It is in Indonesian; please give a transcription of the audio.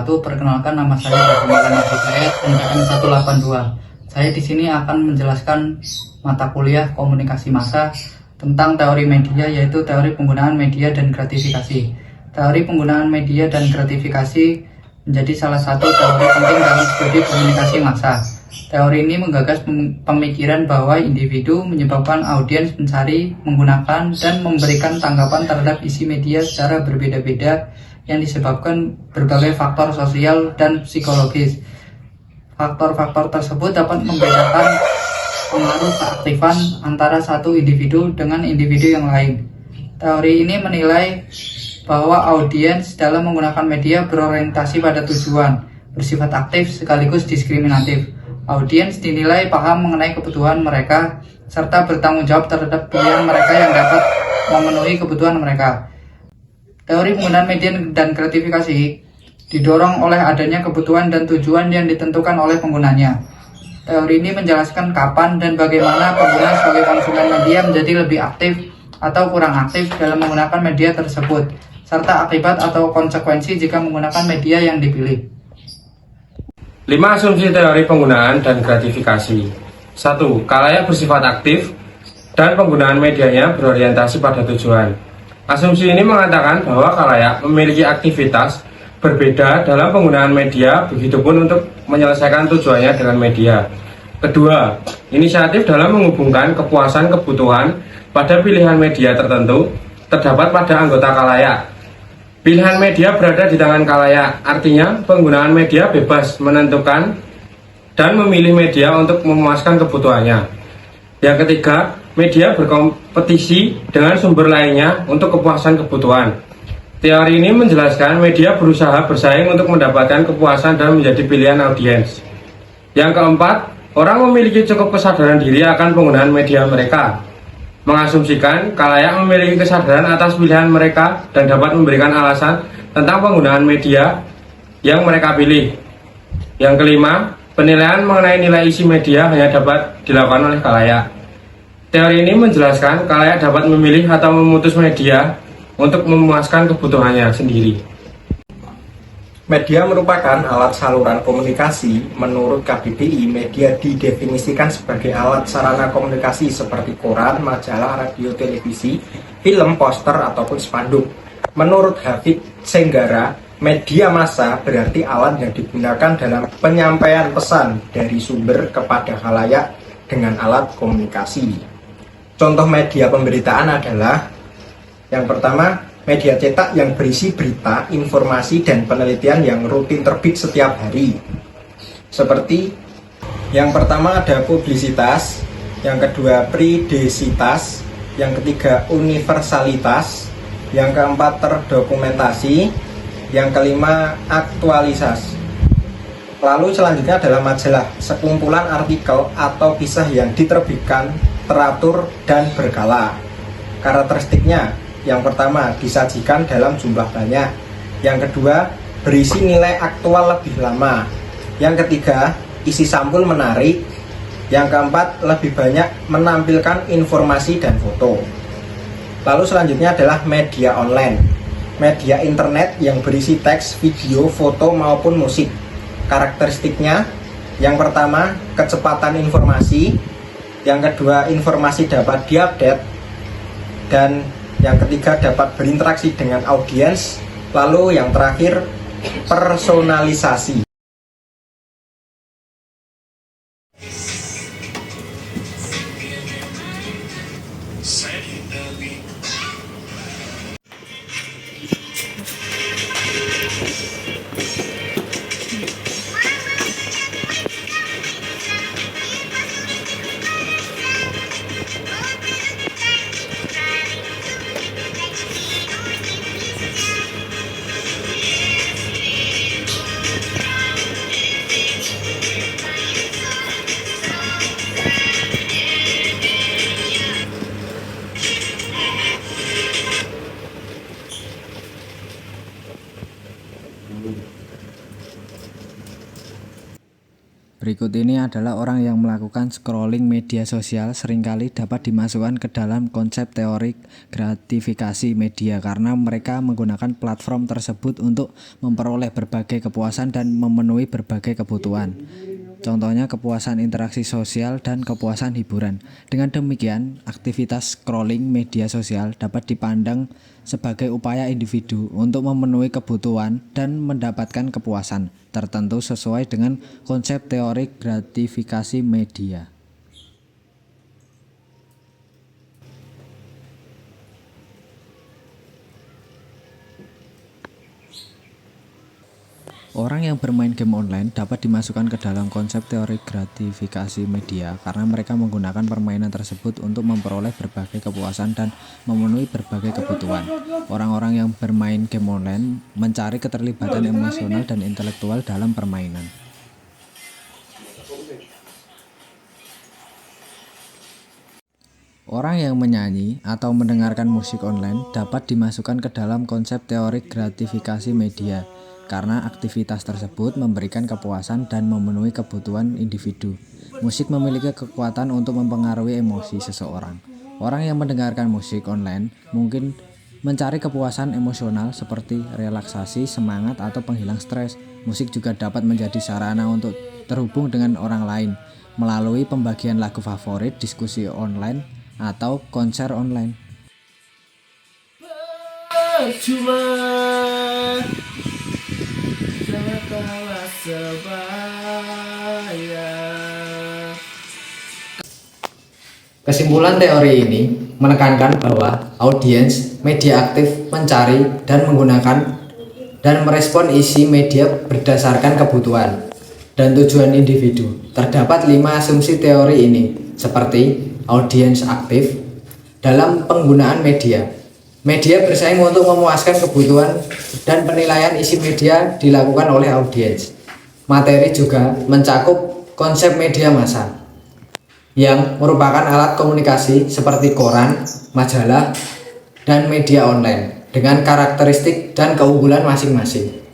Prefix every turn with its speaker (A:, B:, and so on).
A: wabarakatuh. Perkenalkan, nama saya Darmawan Hidayat, NPM 182. Saya di sini akan menjelaskan mata kuliah komunikasi massa tentang teori media, yaitu teori penggunaan media dan gratifikasi. Teori penggunaan media dan gratifikasi menjadi salah satu teori penting dalam studi komunikasi massa. Teori ini menggagas pemikiran bahwa individu menyebabkan audiens mencari, menggunakan, dan memberikan tanggapan terhadap isi media secara berbeda-beda yang disebabkan berbagai faktor sosial dan psikologis. Faktor-faktor tersebut dapat membedakan pengaruh keaktifan antara satu individu dengan individu yang lain. Teori ini menilai bahwa audiens dalam menggunakan media berorientasi pada tujuan, bersifat aktif sekaligus diskriminatif. Audiens dinilai paham mengenai kebutuhan mereka serta bertanggung jawab terhadap pilihan mereka yang dapat memenuhi kebutuhan mereka. Teori penggunaan media dan gratifikasi didorong oleh adanya kebutuhan dan tujuan yang ditentukan oleh penggunanya. Teori ini menjelaskan kapan dan bagaimana pengguna sebagai konsumen media menjadi lebih aktif atau kurang aktif dalam menggunakan media tersebut, serta akibat atau konsekuensi jika menggunakan media yang dipilih.
B: 5 asumsi teori penggunaan dan gratifikasi. 1. Khalayak bersifat aktif dan penggunaan medianya berorientasi pada tujuan. Asumsi ini mengatakan bahwa khalayak memiliki aktivitas berbeda dalam penggunaan media, begitupun untuk menyelesaikan tujuannya dengan media. Kedua, inisiatif dalam menghubungkan kepuasan kebutuhan pada pilihan media tertentu terdapat pada anggota khalayak. Pilihan media berada di tangan khalayak, artinya penggunaan media bebas menentukan dan memilih media untuk memuaskan kebutuhannya. Yang ketiga, media berkompetisi dengan sumber lainnya untuk kepuasan kebutuhan. Teori ini menjelaskan media berusaha bersaing untuk mendapatkan kepuasan dan menjadi pilihan audiens. Yang keempat, orang memiliki cukup kesadaran diri akan penggunaan media mereka, mengasumsikan khalayak memiliki kesadaran atas pilihan mereka dan dapat memberikan alasan tentang penggunaan media yang mereka pilih. Yang kelima, penilaian mengenai nilai isi media hanya dapat dilakukan oleh khalayak. Teori ini menjelaskan khalayak dapat memilih atau memutus media untuk memuaskan kebutuhannya sendiri.
C: Media merupakan alat saluran komunikasi. Menurut KBBI, media didefinisikan sebagai alat sarana komunikasi seperti koran, majalah, radio, televisi, film, poster, ataupun spanduk. Menurut Hafid Senggara, media massa berarti alat yang digunakan dalam penyampaian pesan dari sumber kepada khalayak dengan alat komunikasi. Contoh media pemberitaan adalah yang pertama, media cetak yang berisi berita, informasi, dan penelitian yang rutin terbit setiap hari. Seperti yang pertama ada publisitas, yang kedua periodisitas, yang ketiga universalitas, yang keempat terdokumentasi, yang kelima aktualisasi. Lalu selanjutnya adalah majalah, sekumpulan artikel atau kisah yang diterbitkan, teratur, dan berkala. Karakteristiknya, yang pertama, disajikan dalam jumlah banyak. Yang kedua, berisi nilai aktual lebih lama. Yang ketiga, isi sampul menarik. Yang keempat, lebih banyak menampilkan informasi dan foto. Lalu selanjutnya adalah media online. Media internet yang berisi teks, video, foto, maupun musik. Karakteristiknya, yang pertama, kecepatan informasi. Yang kedua, informasi dapat diupdate. Dan yang ketiga, dapat berinteraksi dengan audiens. Lalu yang terakhir, personalisasi.
D: berikut ini adalah orang yang melakukan scrolling media sosial seringkali dapat dimasukkan ke dalam konsep teori gratifikasi media karena mereka menggunakan platform tersebut untuk memperoleh berbagai kepuasan dan memenuhi berbagai kebutuhan. Contohnya kepuasan interaksi sosial dan kepuasan hiburan. Dengan demikian, aktivitas scrolling media sosial dapat dipandang sebagai upaya individu untuk memenuhi kebutuhan dan mendapatkan kepuasan tertentu sesuai dengan konsep teori gratifikasi media. Orang yang bermain game online dapat dimasukkan ke dalam konsep teori gratifikasi media karena mereka menggunakan permainan tersebut untuk memperoleh berbagai kepuasan dan memenuhi berbagai kebutuhan. Orang-orang yang bermain game online mencari keterlibatan emosional dan intelektual dalam permainan. Orang yang menyanyi atau mendengarkan musik online dapat dimasukkan ke dalam konsep teori gratifikasi media karena aktivitas tersebut memberikan kepuasan dan memenuhi kebutuhan individu. Musik memiliki kekuatan untuk mempengaruhi emosi seseorang. Orang yang mendengarkan musik online mungkin mencari kepuasan emosional seperti relaksasi, semangat, atau penghilang stres. Musik juga dapat menjadi sarana untuk terhubung dengan orang lain melalui pembagian lagu favorit, diskusi online, atau konser online.
E: Percuma telah sebaya.
A: Kesimpulan teori ini menekankan bahwa audiens media aktif mencari dan menggunakan dan merespon isi media berdasarkan kebutuhan dan tujuan individu. Terdapat 5 asumsi teori ini, seperti audiens aktif dalam penggunaan media. Media bersaing untuk memuaskan kebutuhan dan penilaian isi media dilakukan oleh audiens. Materi juga mencakup konsep media massa yang merupakan alat komunikasi seperti koran, majalah, dan media online dengan karakteristik dan keunggulan masing-masing.